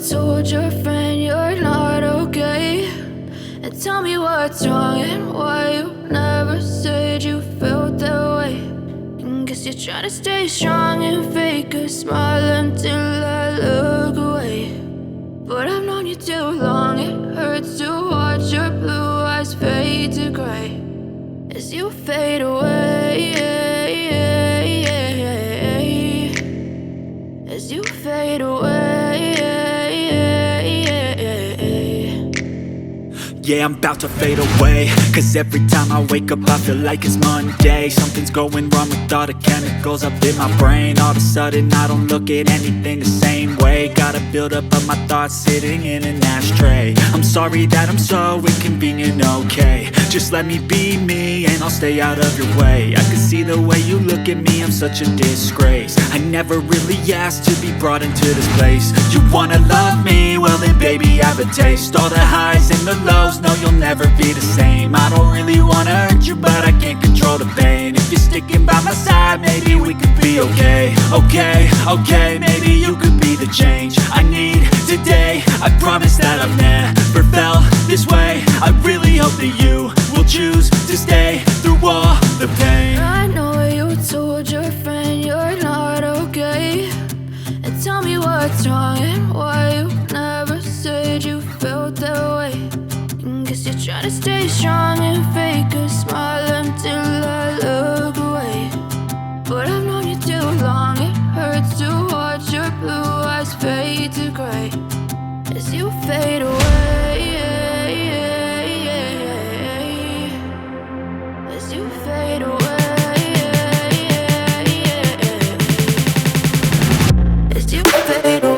told your friend you're not okay, and tell me what's wrong and why you never said you felt that way. And guess you're trying to stay strong and fake a smile until I look away. But I've known you too long, it hurts to watch your blue eyes fade to gray as you fade away, as you fade away. Yeah, I'm about to fade away, cause every time I wake up I feel like it's Monday. Something's going wrong with all the chemicals up in my brain. All of a sudden I don't look at anything the same way. Gotta build up of my thoughts sitting in an ashtray. I'm sorry that I'm so inconvenient, okay. Just let me be me and I'll stay out of your way. I can see the way you look at me, I'm such a disgrace. I never really asked to be brought into this place. You wanna love me? Well then baby have a taste. All the highs and the lows, no you'll never be the same. I don't really wanna hurt you but I can't control the pain. If you're sticking by my side maybe we could be okay. Okay, maybe you could be the change I need today. I promise that I've never felt this way. I really hope that you will choose to stay through all the pain. I know you told your friend you're not okay, and tell me what's wrong and why you never said you felt that way. And guess you're trying to stay strong and fake a smile until I look away. But I've known you too long, it hurts to watch your blue eyes fade to gray as you fade away, as you fade away, as you fade away.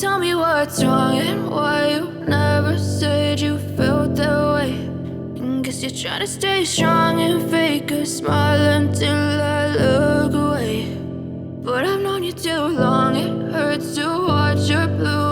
Tell me what's wrong and why you never said you felt that way. And guess you're trying to stay strong and fake a smile until I look away. But I've known you too long, it hurts to watch your blue